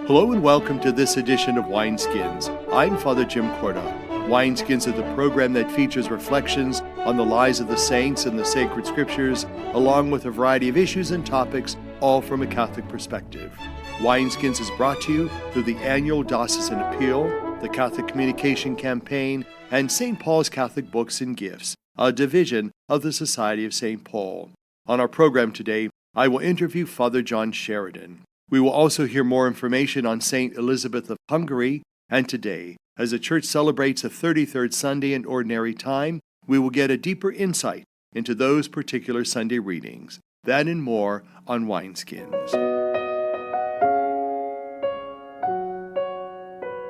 Hello and welcome to this edition of Wineskins. I'm Father Jim Korda. Wineskins is the program that features reflections on the lives of the saints and the sacred scriptures, along with a variety of issues and topics, all from a Catholic perspective. Wineskins is brought to you through the annual Diocesan Appeal, the Catholic Communication Campaign, and St. Paul's Catholic Books and Gifts, a division of the Society of St. Paul. On our program today, I will interview Father John Sheridan. We will also hear more information on St. Elizabeth of Hungary, and today, as the Church celebrates the 33rd Sunday in Ordinary Time, we will get a deeper insight into those particular Sunday readings. That and more on Wineskins.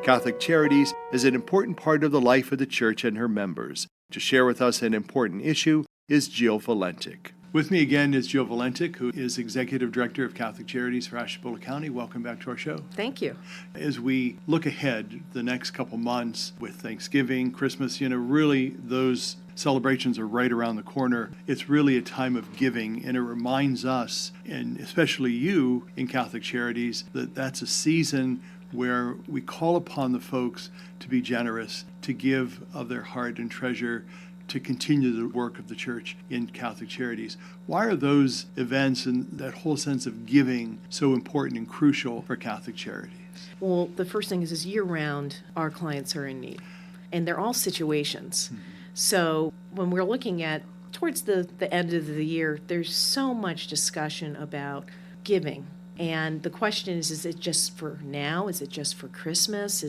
Catholic Charities is an important part of the life of the Church and her members. To share with us an important issue is Jill Valentic. With me again is Jill Valentic, who is Executive Director of Catholic Charities for Ashtabula County. Welcome back to our show. Thank you. As we look ahead the next couple months with Thanksgiving, Christmas, really those celebrations are right around the corner. It's really a time of giving, and it reminds us, and especially you in Catholic Charities, that that's a season where we call upon the folks to be generous, to give of their heart and treasure, to continue the work of the Church in Catholic Charities. Why are those events and that whole sense of giving so important and crucial for Catholic Charities? Well, the first thing is year-round, our clients are in need, and they're all situations. Mm-hmm. So when we're looking at towards the end of the year, there's so much discussion about giving. And the question is it just for now? Is it just for Christmas?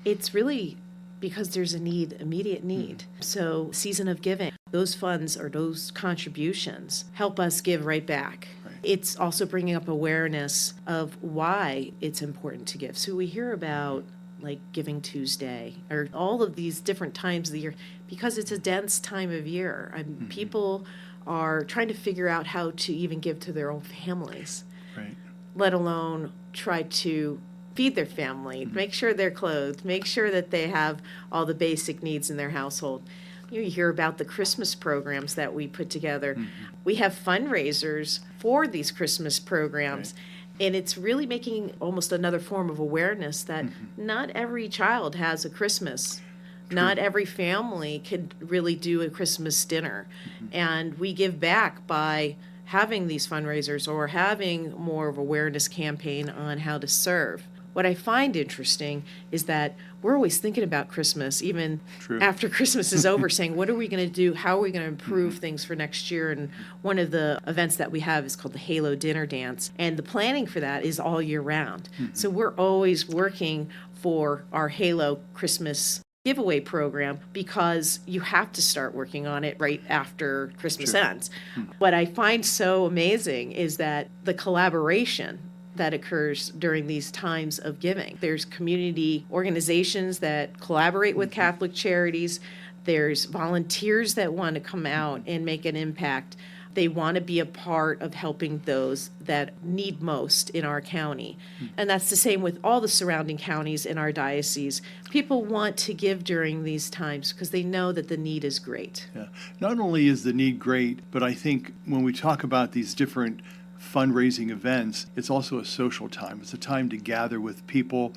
It's really because there's a need, immediate need. Mm-hmm. So season of giving, those funds or those contributions help us give right back. Right. It's also bringing up awareness of why it's important to give. So we hear about like Giving Tuesday or all of these different times of the year because it's a dense time of year. Mm-hmm. People are trying to figure out how to even give to their own families, right, let alone try to feed their family, mm-hmm, make sure they're clothed, make sure that they have all the basic needs in their household. You hear about the Christmas programs that we put together. Mm-hmm. We have fundraisers for these Christmas programs, right, and it's really making almost another form of awareness that mm-hmm, not every child has a Christmas. True. Not every family can really do a Christmas dinner. Mm-hmm. And we give back by having these fundraisers or having more of awareness campaign on how to serve. What I find interesting is that we're always thinking about Christmas, even True. After Christmas is over, saying, what are we going to do? How are we going to improve mm-hmm. things for next year? And one of the events that we have is called the Halo Dinner Dance. And the planning for that is all year round. Mm-hmm. So we're always working for our Halo Christmas giveaway program because you have to start working on it right after Christmas Sure. ends. Mm-hmm. What I find so amazing is that the collaboration that occurs during these times of giving. There's community organizations that collaborate with Catholic Charities. There's volunteers that want to come out and make an impact. They want to be a part of helping those that need most in our county. And that's the same with all the surrounding counties in our diocese. People want to give during these times because they know that the need is great. Yeah. Not only is the need great, but I think when we talk about these different fundraising events, it's also a social time. It's a time to gather with people.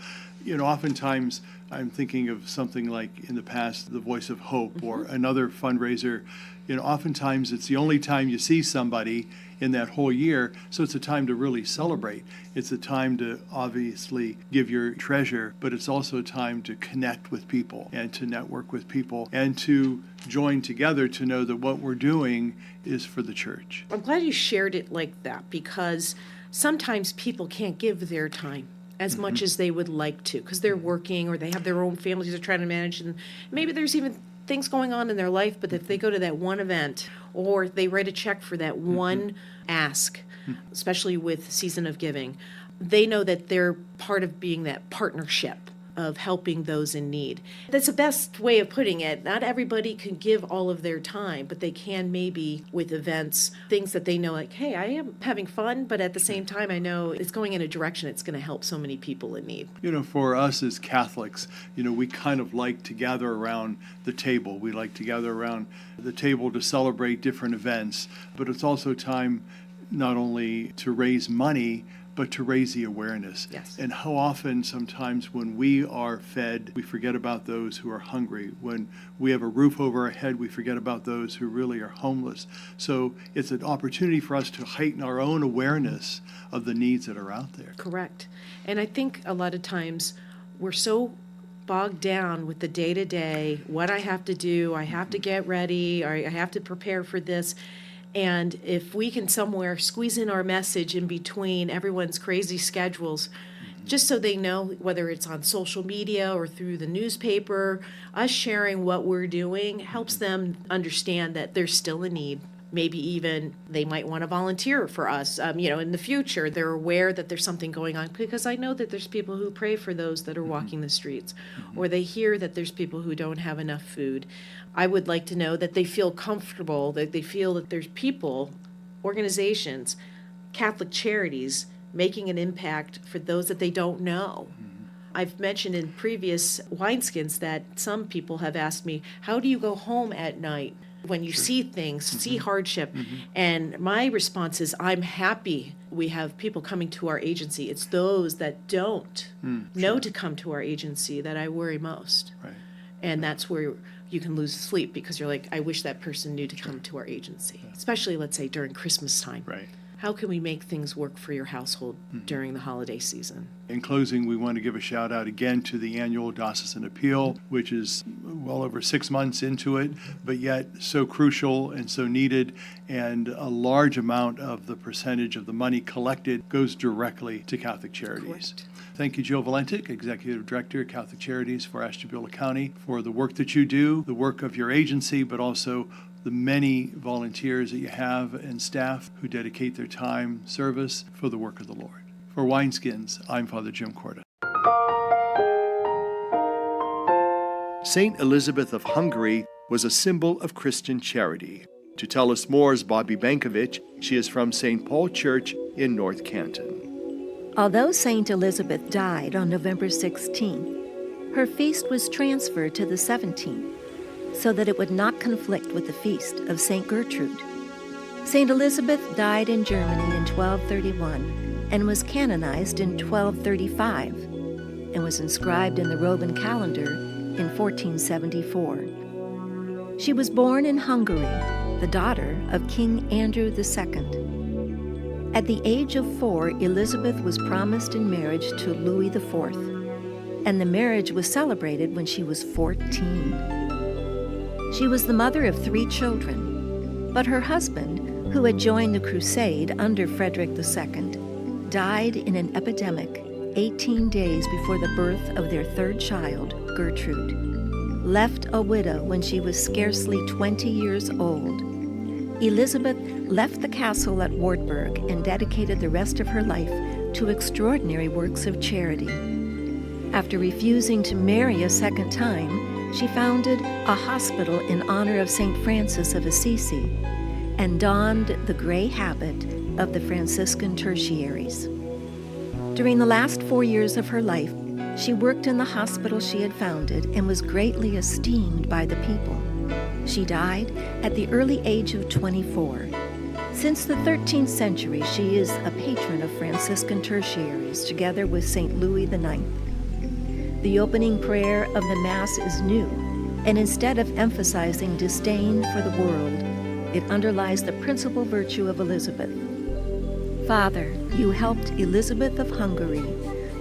Oftentimes I'm thinking of something like in the past, the Voice of Hope mm-hmm. or another fundraiser. Oftentimes it's the only time you see somebody in that whole year, so it's a time to really celebrate. It's a time to obviously give your treasure, but it's also a time to connect with people and to network with people and to join together to know that what we're doing is for the Church. I'm glad you shared it like that because sometimes people can't give their time as mm-hmm. much as they would like to because they're working or they have their own families they're trying to manage, and maybe there's even things going on in their life, but if they go to that one event or they write a check for that one ask, especially with Season of Giving, they know that they're part of being that partnership of helping those in need. That's the best way of putting it. Not everybody can give all of their time, but they can maybe with events, things that they know like, hey, I am having fun, but at the same time, I know it's going in a direction it's going to help so many people in need. For us as Catholics, we kind of like to gather around the table. We like to gather around the table to celebrate different events, but it's also time not only to raise money, but to raise the awareness. Yes. And how often sometimes when we are fed, we forget about those who are hungry. When we have a roof over our head, we forget about those who really are homeless. So it's an opportunity for us to heighten our own awareness of the needs that are out there. Correct. And I think a lot of times we're so bogged down with the day-to-day, what I have to do, I have to get ready, or I have to prepare for this. And if we can somewhere squeeze in our message in between everyone's crazy schedules, just so they know, whether it's on social media or through the newspaper, us sharing what we're doing helps them understand that there's still a need. Maybe even they might want to volunteer for us, in the future. They're aware that there's something going on, because I know that there's people who pray for those that are walking the streets, or they hear that there's people who don't have enough food. I would like to know that they feel comfortable, that they feel that there's people, organizations, Catholic charities making an impact for those that they don't know. I've mentioned in previous wineskins that some people have asked me, how do you go home at night when you see things, see hardship? And my response is, I'm happy we have people coming to our agency. It's those that don't know to come to our agency that I worry most. Right. And that's where you can lose sleep, because you're like, I wish that person knew to come to our agency, especially, let's say, during Christmas time. Right. How can we make things work for your household during the holiday season? In closing, we want to give a shout out again to the annual Diocesan Appeal, which is well over 6 months into it, but yet so crucial and so needed. And a large amount of the percentage of the money collected goes directly to Catholic charities. Correct. Thank you, Jill Valentic, Executive Director of Catholic Charities for Ashtabula County, for the work that you do, the work of your agency, but also the many volunteers that you have and staff who dedicate their time, service for the work of the Lord. For Wineskins, I'm Father Jim Korda. Saint Elizabeth of Hungary was a symbol of Christian charity. To tell us more is Bobbi Bankovich. She is from St. Paul Church in North Canton. Although Saint Elizabeth died on November 16th, her feast was transferred to the 17th so that it would not conflict with the feast of Saint Gertrude. Saint Elizabeth died in Germany in 1231 and was canonized in 1235 and was inscribed in the Roman calendar in 1474. She was born in Hungary, the daughter of King Andrew II. At the age of 4, Elizabeth was promised in marriage to Louis IV, and the marriage was celebrated when she was 14. She was the mother of 3 children, but her husband, who had joined the crusade under Frederick II, died in an epidemic 18 days before the birth of their 3rd child, Gertrude. Left a widow when she was scarcely 20 years old, Elizabeth left the castle at Wartburg and dedicated the rest of her life to extraordinary works of charity. After refusing to marry a second time, she founded a hospital in honor of St. Francis of Assisi and donned the gray habit of the Franciscan tertiaries. During the last 4 years of her life, she worked in the hospital she had founded and was greatly esteemed by the people. She died at the early age of 24. Since the 13th century, she is a patron of Franciscan tertiaries, together with St. Louis IX. The opening prayer of the Mass is new, and instead of emphasizing disdain for the world, it underlies the principal virtue of Elizabeth. Father, you helped Elizabeth of Hungary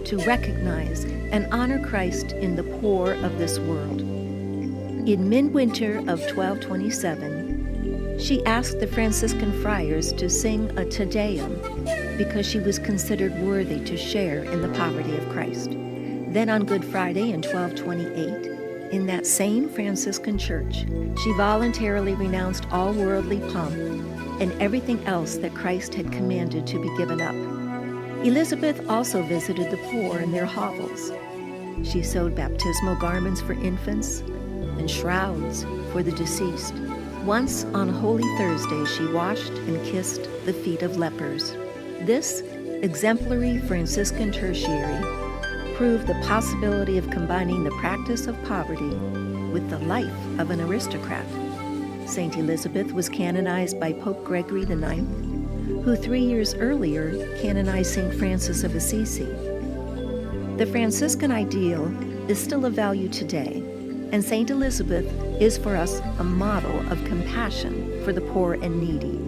to recognize and honor Christ in the poor of this world. In midwinter of 1227, she asked the Franciscan friars to sing a Te Deum because she was considered worthy to share in the poverty of Christ. Then on Good Friday in 1228, in that same Franciscan church, she voluntarily renounced all worldly pomp and everything else that Christ had commanded to be given up. Elizabeth also visited the poor in their hovels. She sewed baptismal garments for infants and shrouds for the deceased. Once on Holy Thursday, she washed and kissed the feet of lepers. This exemplary Franciscan tertiary proved the possibility of combining the practice of poverty with the life of an aristocrat. Saint Elizabeth was canonized by Pope Gregory IX who 3 years earlier canonized St. Francis of Assisi. The Franciscan ideal is still of value today, and St. Elizabeth is for us a model of compassion for the poor and needy.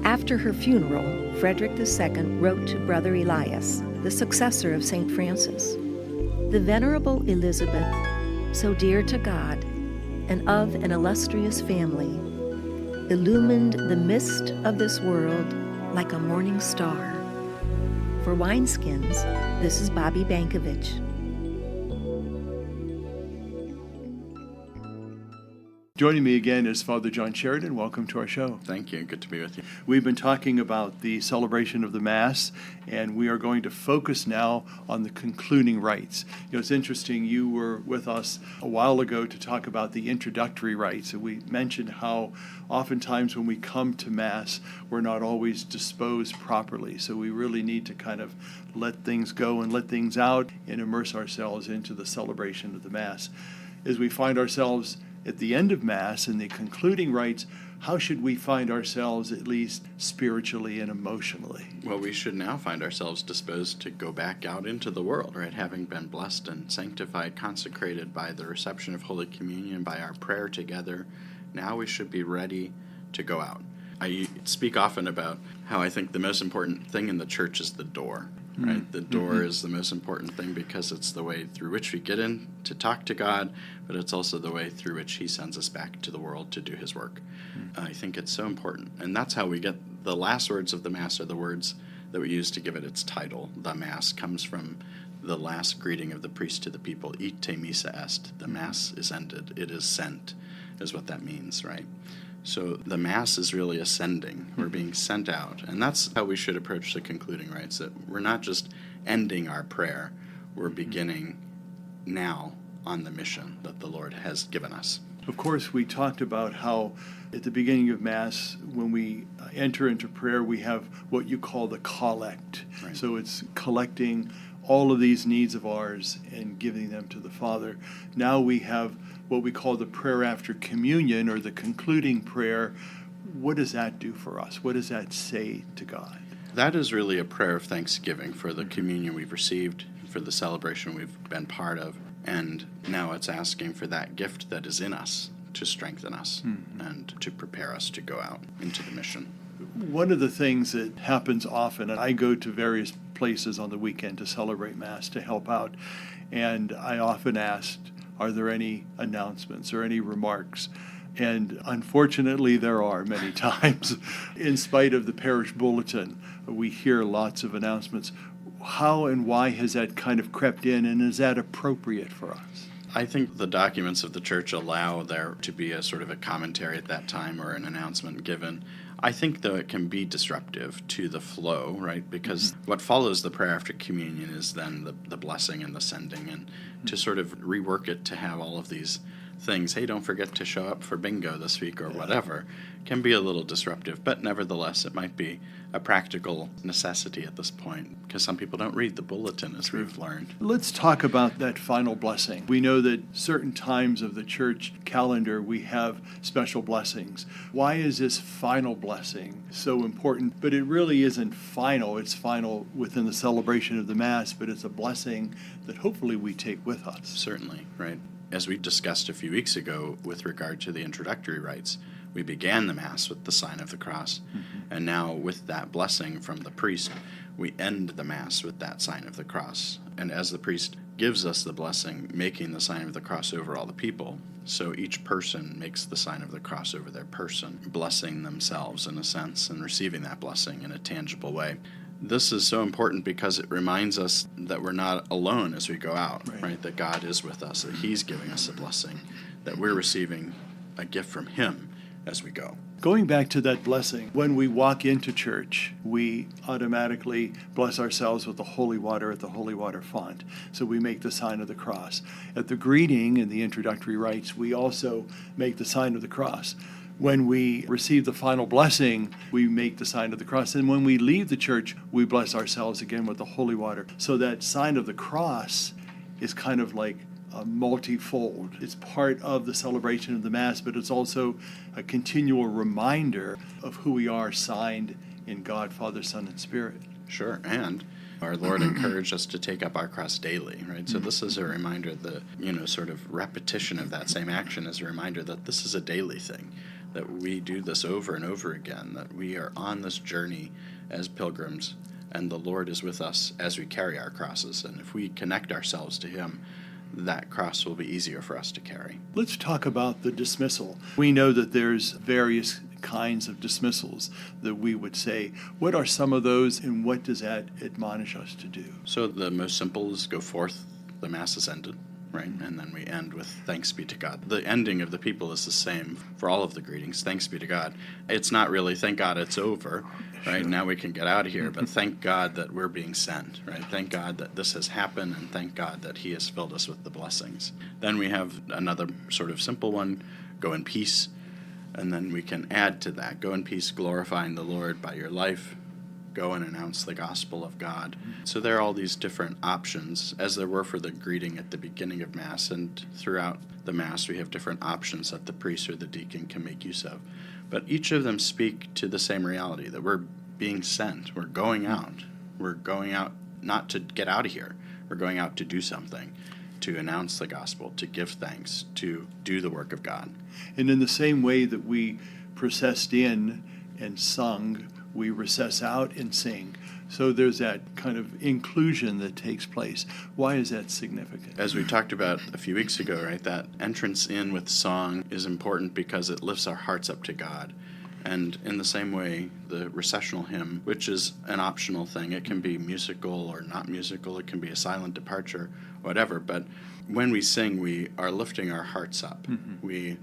After her funeral, Frederick II wrote to Brother Elias, the successor of St. Francis, "The Venerable Elizabeth, so dear to God and of an illustrious family, illumined the mist of this world like a morning star." For Wineskins, this is Bobbi Bankovich. Joining me again is Father John Sheridan. Welcome to our show. Thank you. Good to be with you. We've been talking about the celebration of the Mass, and we are going to focus now on the concluding rites. It's interesting, you were with us a while ago to talk about the introductory rites, and we mentioned how oftentimes when we come to Mass, we're not always disposed properly, so we really need to kind of let things go and let things out and immerse ourselves into the celebration of the Mass. As we find ourselves at the end of Mass and the concluding rites, how should we find ourselves, at least spiritually and emotionally? Well, we should now find ourselves disposed to go back out into the world, right? Having been blessed and sanctified, consecrated by the reception of Holy Communion, by our prayer together, now we should be ready to go out. I speak often about how I think the most important thing in the church is the door, right? The door is the most important thing because it's the way through which we get in to talk to God, but it's also the way through which He sends us back to the world to do His work. I think it's so important. And that's how we get the last words of the Mass are the words that we use to give it its title. The Mass comes from the last greeting of the priest to the people, Ite missa est. The Mass is ended. It is sent, is what that means, right? So the Mass is really ascending. We're being sent out. And that's how we should approach the concluding rites, that we're not just ending our prayer, we're beginning now on the mission that the Lord has given us. Of course, we talked about how at the beginning of Mass, when we enter into prayer, we have what you call the collect. Right. So it's collecting all of these needs of ours and giving them to the Father. Now we have what we call the prayer after communion, or the concluding prayer. What does that do for us? What does that say to God? That is really a prayer of thanksgiving for the communion we've received, for the celebration we've been part of, and now it's asking for that gift that is in us to strengthen us and to prepare us to go out into the mission. One of the things that happens often, and I go to various places on the weekend to celebrate Mass to help out, and I often asked, are there any announcements or any remarks? And unfortunately, there are many times. In spite of the parish bulletin, we hear lots of announcements. How and why has that kind of crept in, and is that appropriate for us? I think the documents of the Church allow there to be a sort of a commentary at that time or an announcement given. I think, though, it can be disruptive to the flow, right? Because what follows the prayer after communion is then the blessing and the sending, and to sort of rework it to have all of these things, hey, don't forget to show up for bingo this week or whatever, can be a little disruptive. But nevertheless, it might be a practical necessity at this point, because some people don't read the bulletin, as we've learned. Let's talk about that final blessing. We know that certain times of the church calendar we have special blessings. Why is this final blessing so important? But it really isn't final. It's final within the celebration of the Mass, but it's a blessing that hopefully we take with us. Certainly, right? As we discussed a few weeks ago with regard to the introductory rites, we began the Mass with the sign of the cross, and now with that blessing from the priest, we end the Mass with that sign of the cross. And as the priest gives us the blessing, making the sign of the cross over all the people, so each person makes the sign of the cross over their person, blessing themselves in a sense and receiving that blessing in a tangible way. This is so important because it reminds us that we're not alone as we go out, right? That God is with us, that He's giving us a blessing, that we're receiving a gift from Him as we go. Going back to that blessing, when we walk into church, we automatically bless ourselves with the holy water at the holy water font. So we make the sign of the cross. At the greeting in the introductory rites, we also make the sign of the cross. When we receive the final blessing, we make the sign of the cross. And when we leave the church, we bless ourselves again with the holy water. So that sign of the cross is kind of like multifold. It's part of the celebration of the Mass, but it's also a continual reminder of who we are, signed in God, Father, Son, and Spirit. Sure, and our Lord encouraged us to take up our cross daily, right? So this is a reminder that, sort of repetition of that same action is a reminder that this is a daily thing, that we do this over and over again, that we are on this journey as pilgrims, and the Lord is with us as we carry our crosses. And if we connect ourselves to Him, that cross will be easier for us to carry. Let's talk about the dismissal. We know that there's various kinds of dismissals that we would say. What are some of those, and what does that admonish us to do? So the most simple is go forth, the Mass is ended, right? And then we end with thanks be to God. The ending of the people is the same for all of the greetings, thanks be to God. It's not really thank God it's over, right? Now we can get out of here, but thank God that we're being sent, right? Thank God that this has happened, and thank God that He has filled us with the blessings. Then we have another sort of simple one, go in peace, and then we can add to that, go in peace, glorifying the Lord by your life, go and announce the gospel of God. So there are all these different options, as there were for the greeting at the beginning of Mass, and throughout the Mass we have different options that the priest or the deacon can make use of. But each of them speak to the same reality, that we're being sent, we're going out not to get out of here, we're going out to do something, to announce the gospel, to give thanks, to do the work of God. And in the same way that we processed in and sung, we recess out and sing. So there's that kind of inclusion that takes place. Why is that significant? As we talked about a few weeks ago, right, that entrance in with song is important because it lifts our hearts up to God. And in the same way, the recessional hymn, which is an optional thing, it can be musical or not musical, it can be a silent departure, whatever, but when we sing, we are lifting our hearts up. We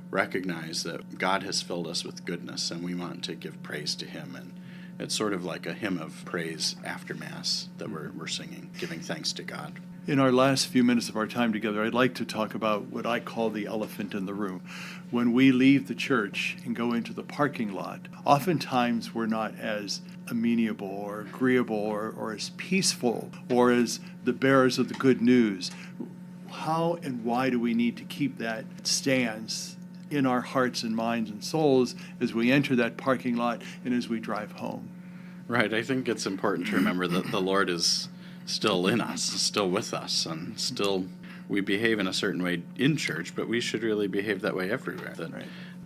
recognize that God has filled us with goodness, and we want to give praise to Him. And it's sort of like a hymn of praise after Mass that we're singing, giving thanks to God. In our last few minutes of our time together, I'd like to talk about what I call the elephant in the room. When we leave the church and go into the parking lot, oftentimes we're not as amenable or agreeable or as peaceful or as the bearers of the good news. How and why do we need to keep that stance in our hearts and minds and souls as we enter that parking lot and as we drive home? Right. I think it's important to remember that the Lord is still in us, still with us, and still we behave in a certain way in church, but we should really behave that way everywhere. That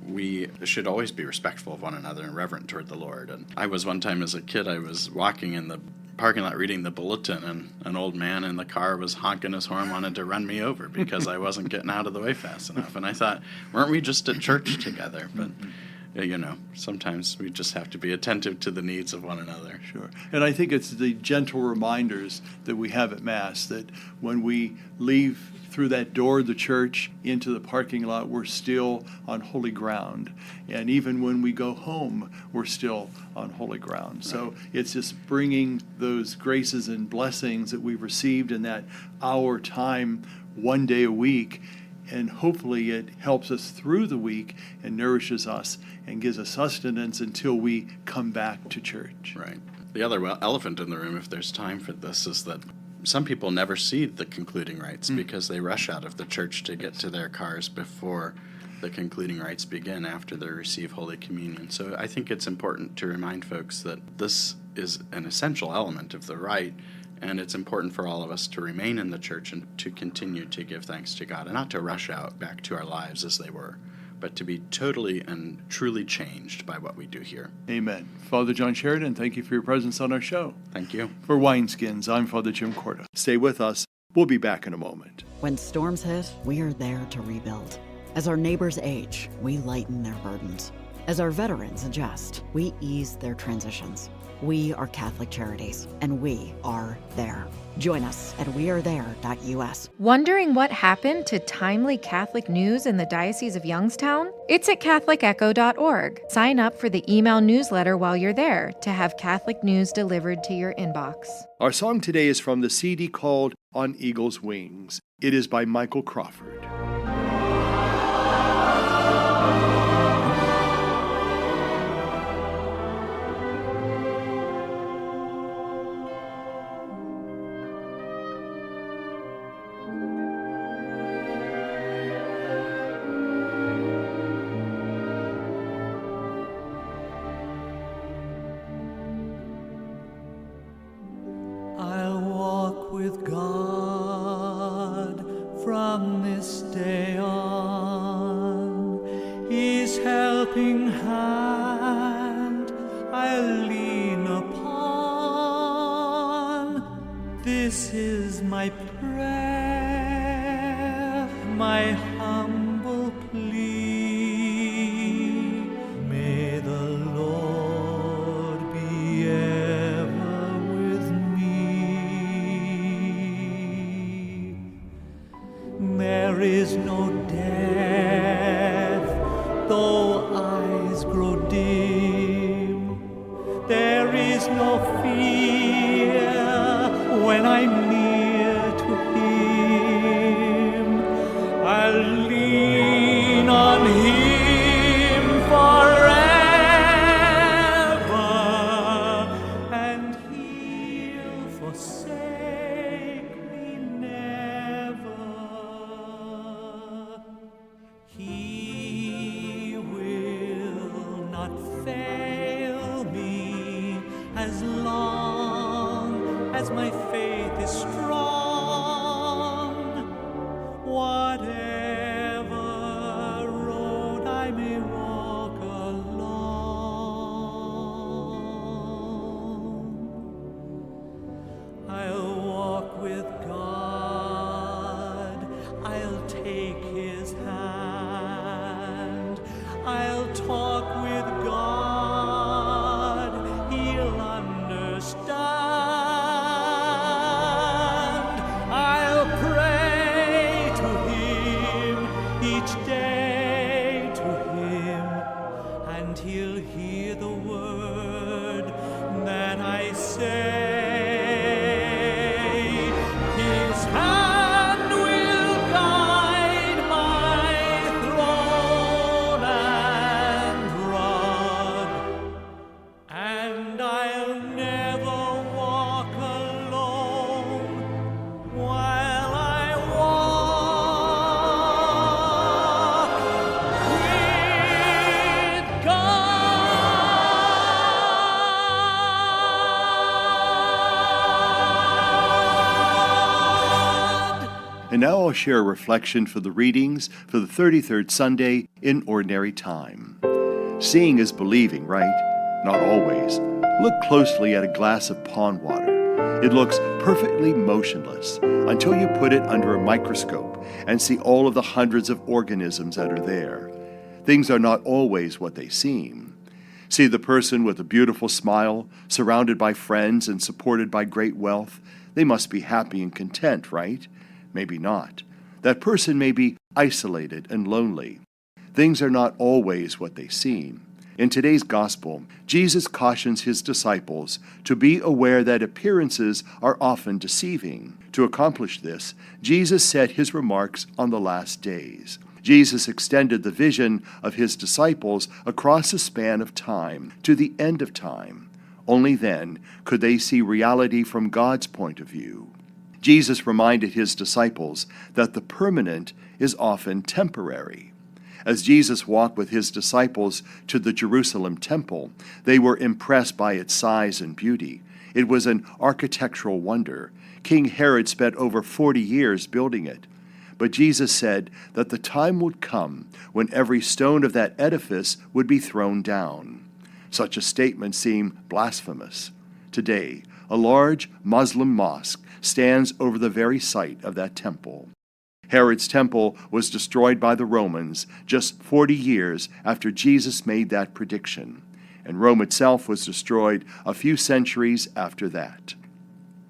we should always be respectful of one another and reverent toward the Lord. And I was one time as a kid, I was walking in the parking lot reading the bulletin, and an old man in the car was honking his horn, wanted to run me over because I wasn't getting out of the way fast enough. And I thought, weren't we just at church together? But sometimes we just have to be attentive to the needs of one another. Sure. And I think it's the gentle reminders that we have at Mass that when we leave through that door of the church into the parking lot, we're still on holy ground. And even when we go home, we're still on holy ground. Right. So it's just bringing those graces and blessings that we've received in that hour time, one day a week, and hopefully it helps us through the week and nourishes us and gives us sustenance until we come back to church. Right. The other elephant in the room, if there's time for this, is that some people never see the concluding rites because they rush out of the church to get to their cars before the concluding rites begin after they receive Holy Communion. So I think it's important to remind folks that this is an essential element of the rite, and it's important for all of us to remain in the church and to continue to give thanks to God and not to rush out back to our lives as they were, but to be totally and truly changed by what we do here. Amen. Father John Sheridan, thank you for your presence on our show. Thank you. For Wineskins, I'm Father Jim Korda. Stay with us. We'll be back in a moment. When storms hit, we are there to rebuild. As our neighbors age, we lighten their burdens. As our veterans adjust, we ease their transitions. We are Catholic Charities, and we are there. Join us at wearethere.us. Wondering what happened to timely Catholic news in the Diocese of Youngstown? It's at catholicecho.org. Sign up for the email newsletter while you're there to have Catholic news delivered to your inbox. Our song today is from the CD called On Eagle's Wings. It is by Michael Crawford. from this day on, His helping hand I'll lean upon. This is my prayer, my humble plea. May the Lord be ever with me. There is no death, though eyes grow dim. There is no fear when I'm near to Him. I'll lean on Him forever, and He'll forsake me never. He will not fail me as long as my faith is strong. Whatever road I may walk along, I'll walk with God, I'll take His hand, I'll talk with God, He'll understand. I'll pray to Him each day to Him, and He'll hear the word that I say. His hand will guide my throne and rod, and I'll never walk alone while I walk with God. And now I'll share a reflection for the readings for the 33rd Sunday in Ordinary Time. Seeing is believing, right? Not always. Look closely at a glass of pond water. It looks perfectly motionless until you put it under a microscope and see all of the hundreds of organisms that are there. Things are not always what they seem. See the person with a beautiful smile, surrounded by friends and supported by great wealth. They must be happy and content, right? Maybe not. That person may be isolated and lonely. Things are not always what they seem. In today's gospel, Jesus cautions his disciples to be aware that appearances are often deceiving. To accomplish this, Jesus set his remarks on the last days. Jesus extended the vision of his disciples across a span of time to the end of time. Only then could they see reality from God's point of view. Jesus reminded his disciples that the permanent is often temporary. As Jesus walked with his disciples to the Jerusalem temple, they were impressed by its size and beauty. It was an architectural wonder. King Herod spent over 40 years building it. But Jesus said that the time would come when every stone of that edifice would be thrown down. Such a statement seemed blasphemous. Today, a large Muslim mosque stands over the very site of that temple. Herod's temple was destroyed by the Romans just 40 years after Jesus made that prediction, and Rome itself was destroyed a few centuries after that.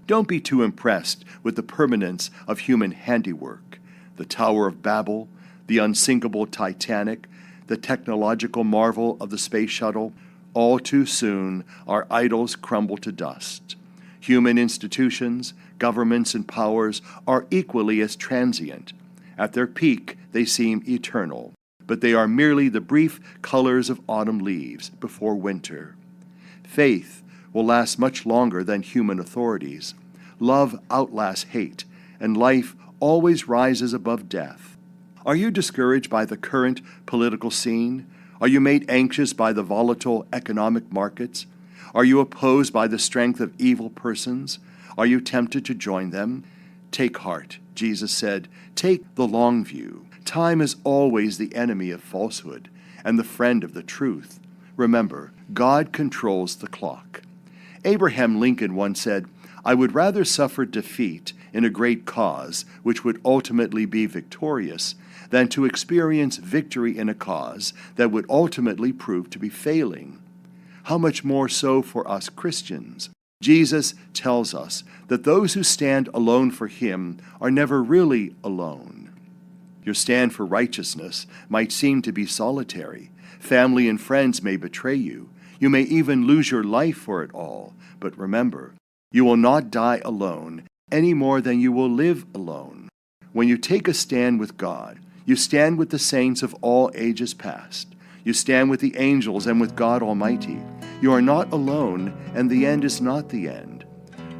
Don't be too impressed with the permanence of human handiwork. The Tower of Babel, the unsinkable Titanic, the technological marvel of the space shuttle, all too soon our idols crumble to dust. Human institutions, governments, and powers are equally as transient. At their peak, they seem eternal, but they are merely the brief colors of autumn leaves before winter. Faith will last much longer than human authorities. Love outlasts hate, and life always rises above death. Are you discouraged by the current political scene? Are you made anxious by the volatile economic markets? Are you opposed by the strength of evil persons? Are you tempted to join them? Take heart, Jesus said. Take the long view. Time is always the enemy of falsehood and the friend of the truth. Remember, God controls the clock. Abraham Lincoln once said, "I would rather suffer defeat in a great cause, which would ultimately be victorious, than to experience victory in a cause that would ultimately prove to be failing." How much more so for us Christians? Jesus tells us that those who stand alone for him are never really alone. Your stand for righteousness might seem to be solitary. Family and friends may betray you. You may even lose your life for it all. But remember, you will not die alone any more than you will live alone. When you take a stand with God, you stand with the saints of all ages past. You stand with the angels and with God Almighty. You are not alone, and the end is not the end.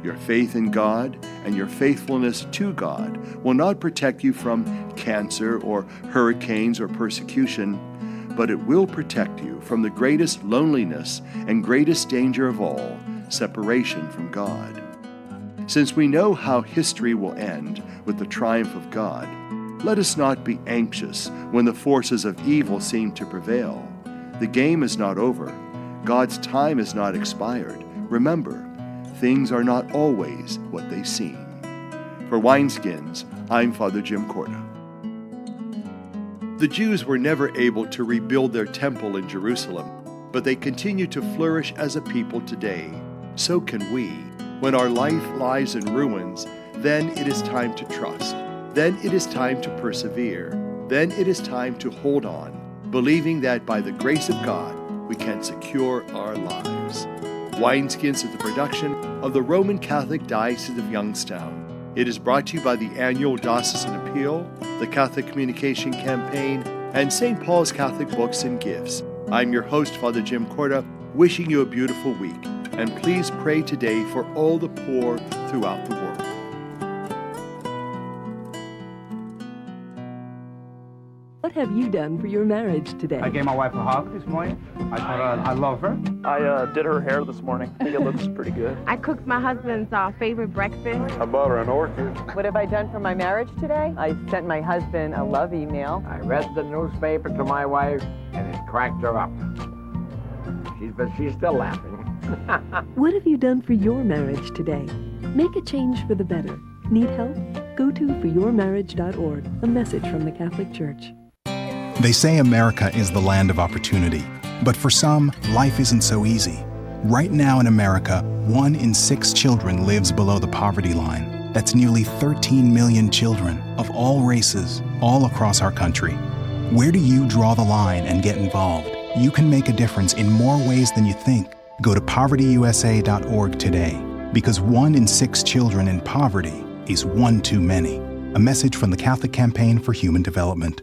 Your faith in God and your faithfulness to God will not protect you from cancer or hurricanes or persecution, but it will protect you from the greatest loneliness and greatest danger of all, separation from God. Since we know how history will end with the triumph of God, let us not be anxious when the forces of evil seem to prevail. The game is not over. God's time is not expired. Remember, things are not always what they seem. For Wineskins, I'm Father Jim Korda. The Jews were never able to rebuild their temple in Jerusalem, but they continue to flourish as a people today. So can we. When our life lies in ruins, then it is time to trust. Then it is time to persevere. Then it is time to hold on, believing that by the grace of God, we can secure our lives. Wineskins is the production of the Roman Catholic Diocese of Youngstown. It is brought to you by the annual Diocesan Appeal, the Catholic Communication Campaign, and St. Paul's Catholic Books and Gifts. I'm your host, Father Jim Korda, wishing you a beautiful week. And please pray today for all the poor throughout the world. What have you done for your marriage today? I gave my wife a hug this morning. I told her I love her. I did her hair this morning. I think it looks pretty good. I cooked my husband's favorite breakfast. I bought her an orchid. What have I done for my marriage today? I sent my husband a love email. I read the newspaper to my wife, and it cracked her up. But she's still laughing. What have you done for your marriage today? Make a change for the better. Need help? Go to foryourmarriage.org, a message from the Catholic Church. They say America is the land of opportunity, but for some, life isn't so easy. Right now in America, 1 in 6 children lives below the poverty line. That's nearly 13 million children of all races, all across our country. Where do you draw the line and get involved? You can make a difference in more ways than you think. Go to povertyusa.org today, because 1 in 6 children in poverty is one too many. A message from the Catholic Campaign for Human Development.